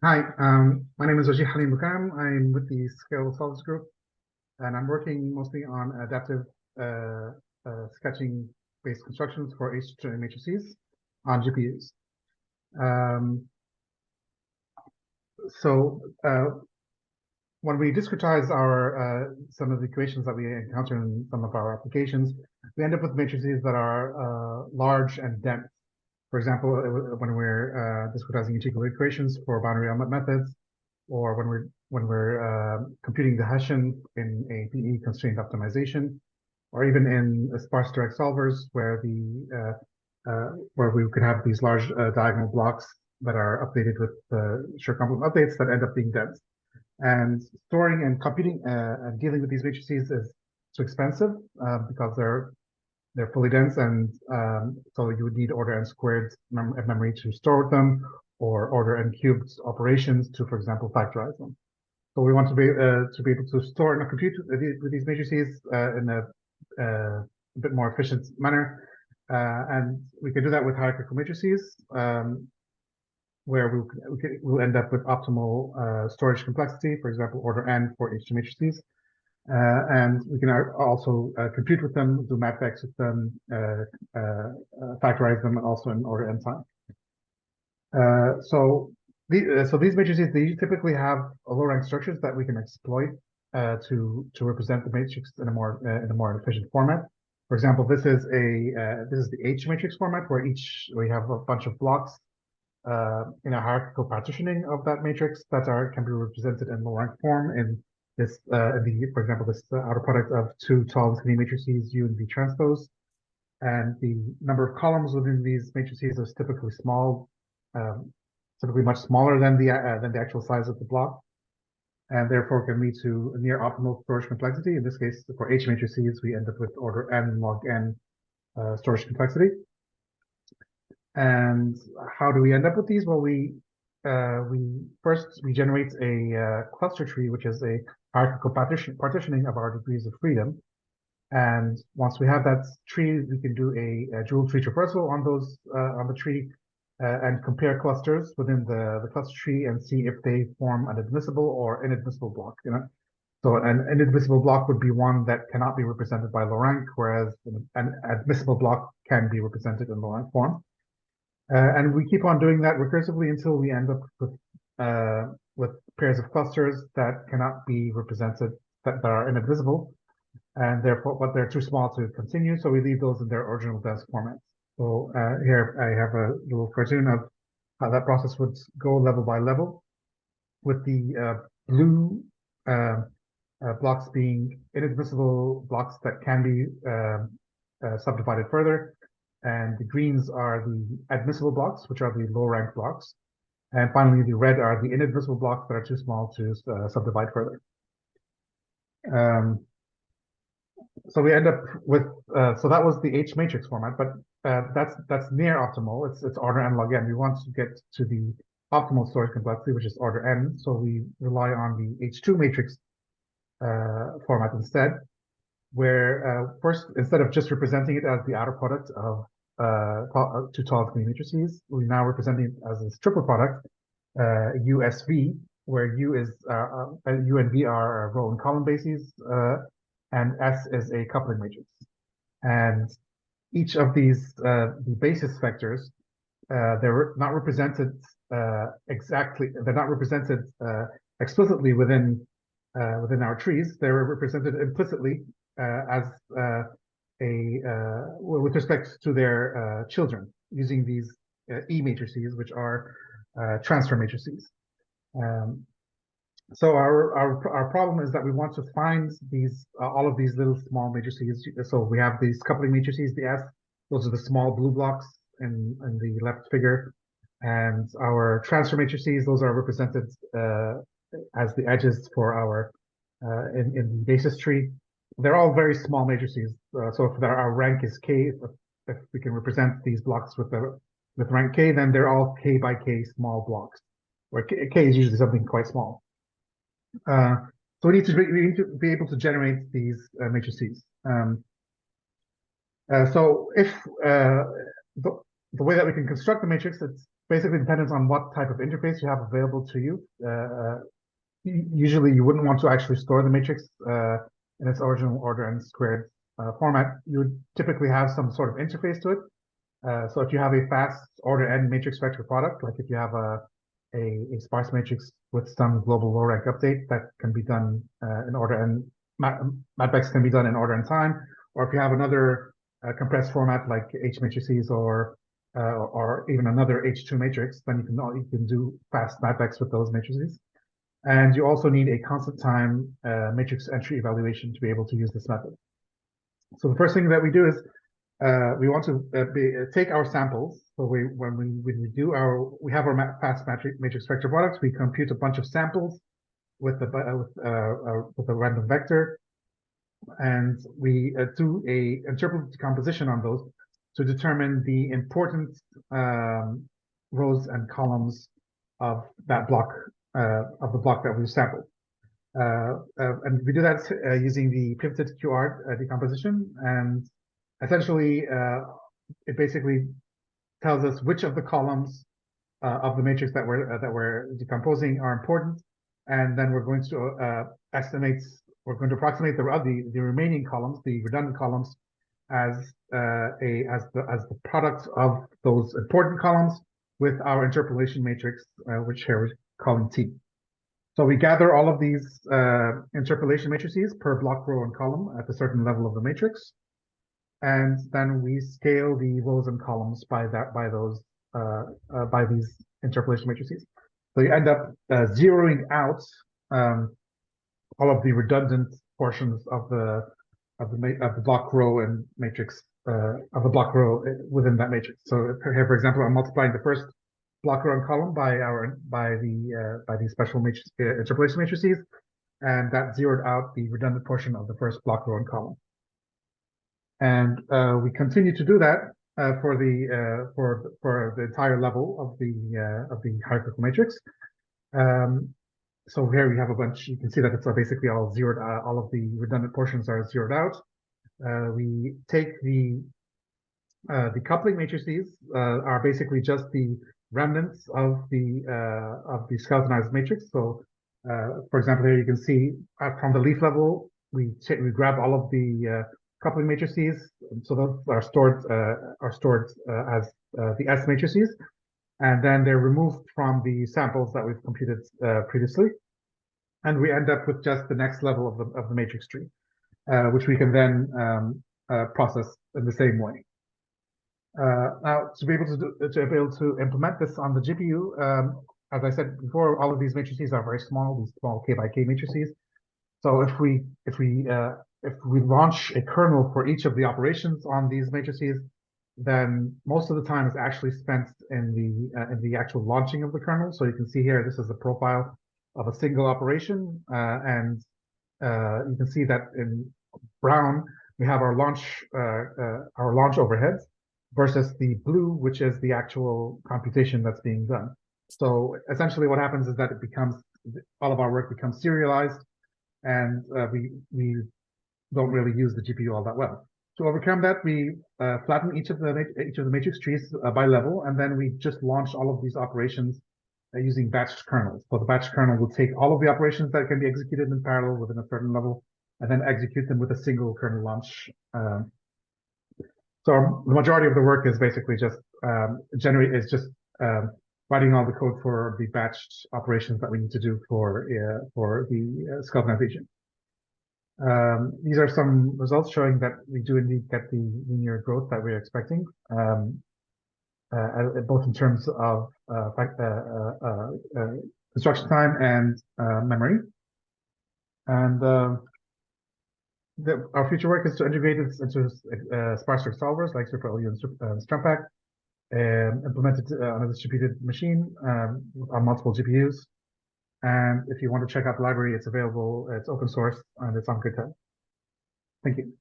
Hi, my name is Wagih Halim Boukaram. I'm with the Scale Solids Group, and I'm working mostly on adaptive sketching-based constructions for H matrices on GPUs. Um, so when we discretize our some of the equations that we encounter in some of our applications, we end up with matrices that are large and dense. For example, when we're discretizing integral equations for boundary element methods, or when we're computing the Hessian in a PE constrained optimization, or even in sparse direct solvers where we could have these large diagonal blocks that are updated with Schur complement updates that end up being dense. And storing and computing and dealing with these matrices is too expensive because they're fully dense, and so you would need order n squared memory to store them, or order n cubed operations to, for example, factorize them. So we want to be able to store and compute with these matrices in a bit more efficient manner, and we can do that with hierarchical matrices, where we'll end up with optimal storage complexity, for example, order n for H2 matrices. And we can also compute with them, do mapbacks with them, factorize them, and also in order n time. So these matrices, they typically have low rank structures that we can exploit to represent the matrix in a more efficient format. For example, this is the H matrix format, where we have a bunch of blocks in a hierarchical partitioning of that matrix that can be represented in low rank form in this, for example, this outer product of two tall and skinny matrices, U and V transpose, and the number of columns within these matrices is typically small, typically much smaller than the actual size of the block, and therefore can lead to a near optimal storage complexity. In this case, for H matrices, we end up with order n log n storage complexity. And how do we end up with these? Well, we generate a cluster tree, which is a hierarchical partitioning of our degrees of freedom. And once we have that tree, we can do a dual tree traversal on the tree and compare clusters within the cluster tree and see if they form an admissible or inadmissible block. So an inadmissible block would be one that cannot be represented by low rank, whereas an admissible block can be represented in low rank form. And we keep on doing that recursively until we end up with pairs of clusters that cannot be represented, that are inadmissible, and therefore, but they're too small to continue, so we leave those in their original dense formats. So here I have a little cartoon of how that process would go level by level, with the blue blocks being inadmissible blocks that can be subdivided further, and the greens are the admissible blocks, which are the low rank blocks. And finally, the red are the inadmissible blocks that are too small to subdivide further. So we end up with, so that was the H matrix format, but that's near optimal. It's order n log n. We want to get to the optimal storage complexity, which is order n. So we rely on the H2 matrix format instead, where first, instead of just representing it as the outer product of two tall skinny matrices, we now represent it as this triple product, USV, where U and V are row and column bases, and S is a coupling matrix. And each of these, the basis vectors, they're not represented exactly, they're not represented explicitly within our trees. They're represented implicitly as with respect to their children, using these E matrices, which are transfer matrices. So our problem is that we want to find these all of these little small matrices. So we have these coupling matrices, the S. Those are the small blue blocks in the left figure, and our transfer matrices. Those are represented as the edges for our in the basis tree. They're all very small matrices. So if our rank is k, if we can represent these blocks with rank k, then they're all k by k small blocks, where k is usually something quite small. So we need to be able to generate these matrices. So if the way that we can construct the matrix, basically depends on what type of interface you have available to you. Usually you wouldn't want to actually store the matrix in its original order n squared format. You would typically have some sort of interface to it. So if you have a fast order n matrix vector product, like if you have a sparse matrix with some global low rank update that can be done in order n, matvex can be done in order n time, or if you have another compressed format like H matrices or even another H2 matrix, then you can do fast matvex with those matrices. And you also need a constant time matrix entry evaluation to be able to use this method. So the first thing that we do is we want to take our samples. So when we have our fast matrix vector products, we compute a bunch of samples with a random vector, and we do a interpolated decomposition on those to determine the important rows and columns of that block of the block that we've sampled. And we do that using the pivoted QR decomposition, and essentially it basically tells us which of the columns of the matrix that we're decomposing are important, and then we're going to approximate the remaining columns, the redundant columns, as the product of those important columns with our interpolation matrix, which here we're calling T. So we gather all of these interpolation matrices per block, row, and column at a certain level of the matrix, and then we scale the rows and columns by these interpolation matrices. So you end up zeroing out all of the redundant portions of the block, row, and matrix of the block, row within that matrix. So here, for example, I'm multiplying the first block, row, and column by these special matrix, interpolation matrices, and that zeroed out the redundant portion of the first block, row, and column. And we continue to do that for the entire level of the hierarchical matrix. So here we have a bunch. You can see that it's basically all zeroed. All of the redundant portions are zeroed out. We take the coupling matrices are basically just the remnants of the skeletonized matrix. So, for example, here you can see from the leaf level, we grab all of the coupling matrices, so those are stored as the S matrices, and then they're removed from the samples that we've computed previously, and we end up with just the next level of the matrix tree, which we can then process in the same way. Now, to be able to implement this on the GPU, as I said before, all of these matrices are very small, these small k by k matrices. So if we launch a kernel for each of the operations on these matrices, then most of the time is actually spent in the actual launching of the kernel. So you can see here, this is a profile of a single operation, and you can see that in brown we have our launch overheads versus the blue, which is the actual computation that's being done. So essentially, what happens is that all of our work becomes serialized, and we don't really use the GPU all that well. To overcome that, we flatten each of the matrix trees by level, and then we just launch all of these operations using batched kernels. So the batch kernel will take all of the operations that can be executed in parallel within a certain level, and then execute them with a single kernel launch. So the majority of the work is basically just writing all the code for the batched operations that we need to do for the skeletonization. These are some results showing that we do indeed get the linear growth that we're expecting, both in terms of construction time and memory. And our future work is to integrate it into sparse solvers like SuperLU and Strumpack, implement it on a distributed machine on multiple GPUs. And if you want to check out the library, it's available, it's open source, and it's on GitHub. Thank you.